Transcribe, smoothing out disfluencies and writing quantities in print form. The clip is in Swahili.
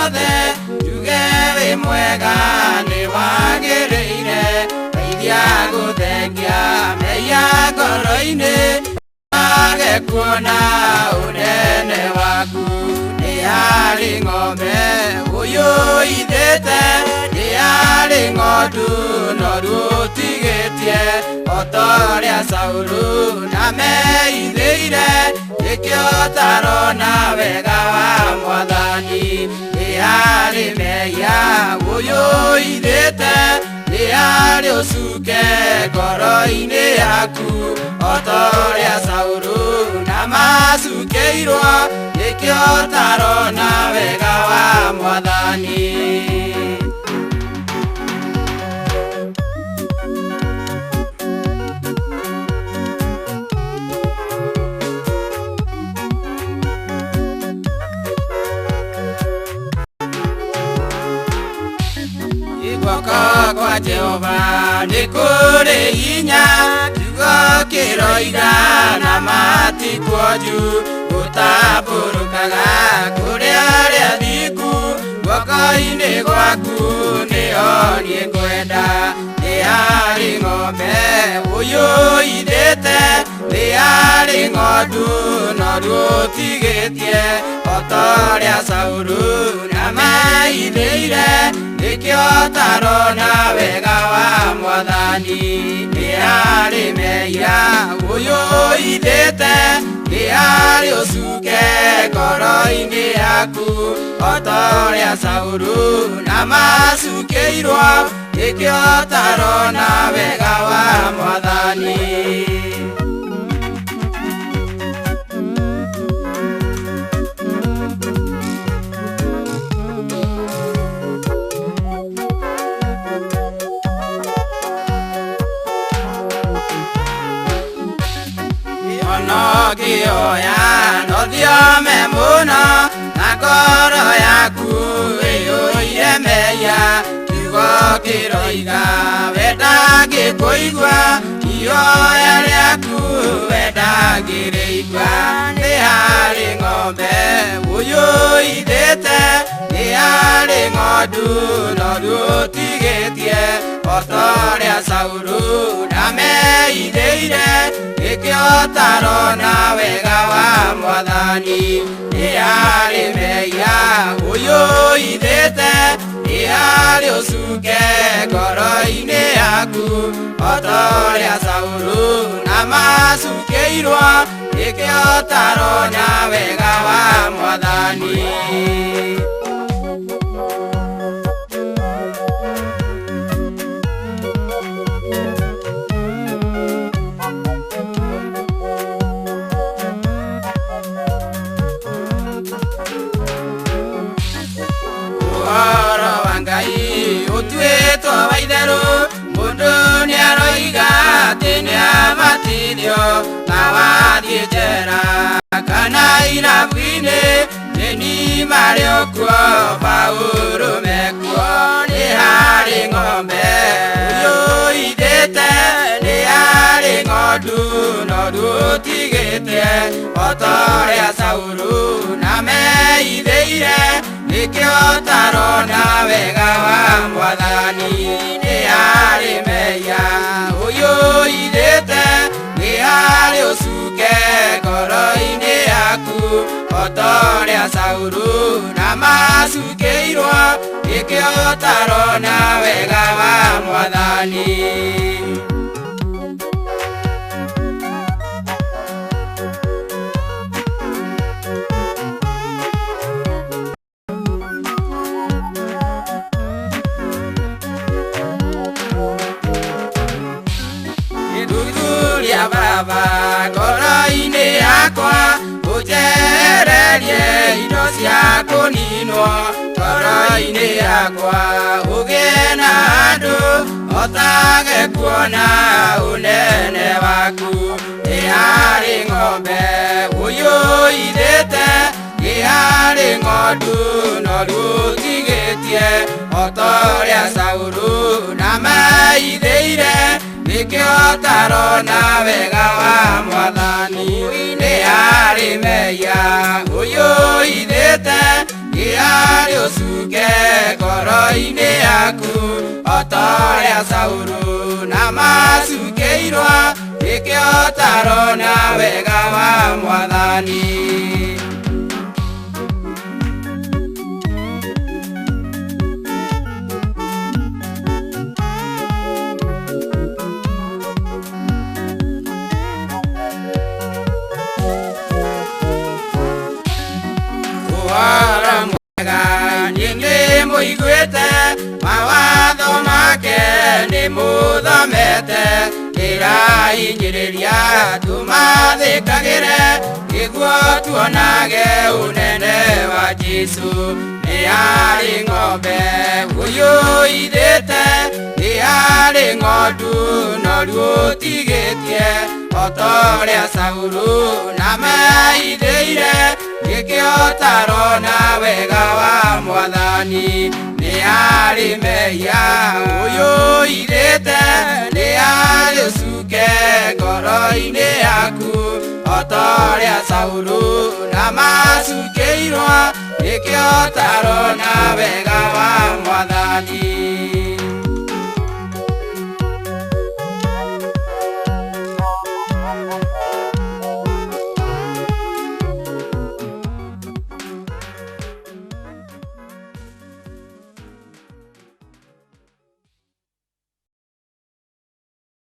ciothe njuge wĩ mwega nĩ wagĩrĩire ndeithia gũthengia mehia ngoro-inĩ age kuona ũnene waku nĩ harĩ ng'ombe ũyũithĩte nĩ harĩ ng'ondu noru ũtigĩtie o ta ũrĩa Saũlũ na meithĩire nĩkĩo tarona wega wa Mwathani nĩ harĩ mehia ũyũithĩte nĩ harĩ ũcuke ngoro-inĩ yaku o ta ũrĩa Saũlũ na macukĩirwo nĩkĩo tarona wega wa Mwathani kwa Jehova nĩ kũrĩ hinya kiugo kĩroiga na matikũnju gũtambũrũkaga kũrĩ arĩa athingu guoko-inĩ gwaku nĩho niĩ ngwenda nĩ harĩ ng'ombe ũyũithĩte nĩ harĩ ng'ondu noru ũtigĩtie o ta ũrĩa Saũlũ na meithĩire nĩkĩo tarona wega wa Mwathani nĩ harĩ mehia ũyũithĩte nĩ harĩ ũcuke ngoro-inĩ yaku o ta ũrĩa Saũlũ na macukĩirwo nĩkĩo tarona wega wa Mwathani Kĩoya no thiome mũno na ngoro yaku ĩyũire mehia kiugo kĩroiga we ndangĩkũigua ihoya rĩaku we ndangĩrĩigua nĩ harĩ ng'ombe ũyũithĩte nĩ harĩ ng'ondu noru ũtigĩtie o ta ũrĩa Saũlũ na meithĩire nĩkĩo tarona wega wa Mwathani nĩ harĩ mehia ũyũithĩte nĩ harĩ ũcuke ngoro-inĩ yaku o ta ũrĩa Saũlũ na macukĩirwo nĩkĩo tarona wega wa Mwathani ũtuĩtwo wa itherũ mũndũ nĩ aroiga atĩ nĩ abatithio na wathiĩ njera kana irabu-inĩ nĩ marĩ okuo Paũlũ mekuo nĩ harĩ ng'ombe ũyũithĩte nĩ harĩ ng'ondu noru ũtigĩtie o ta ũrĩa Saũlũ na meithĩire nĩkĩo tarona wega wa Mwathani nĩ harĩ mehia ũyũithĩte nĩ harĩ ũcuke ngoro-inĩ yaku o ta ũrĩa Saũlũ na macukĩirwo nĩkĩo tarona wega wa Mwathani Baba ngoro-inĩ yakwa ũnjehererie indo cia kũninwo ngoro-inĩ yakwa ũgĩe na andũ otage kuona ũnene waku nĩ harĩ ng'ombe ũyũithĩte nĩ harĩ ng'ondu noru ũtigĩtie o ta ũrĩa Saũlũ na meithĩire nĩkĩo tarona wega wa Mwathani nĩ harĩ mehia ũyũithĩte nĩ gĩarĩ ũcuke ngoro-inĩ yaku ota ũrĩa Saũlũ na macukĩirwo nĩkĩo ũtarona wega wa Mwathani. Mũiguĩte mawatho make nĩmũthomete, kĩrahinyĩrĩria tũmathĩkagĩre nĩguo tuonage ũnene wa Jesũ. Nĩ arĩ ng'ombe ũyũithĩte, nĩ arĩ ng'ondu noru ũtigĩtie ota ũrĩa Saũlũ na meithĩire nĩkĩo ũtarona wega wa Mwathani. Nĩ arĩ mehia ũyũithĩte, nĩ arĩ ũcuke ngoro-inĩ yaku ota ũrĩa Saũlũ na macukĩirwo nĩkĩo ũtarona wega wa Mwathani.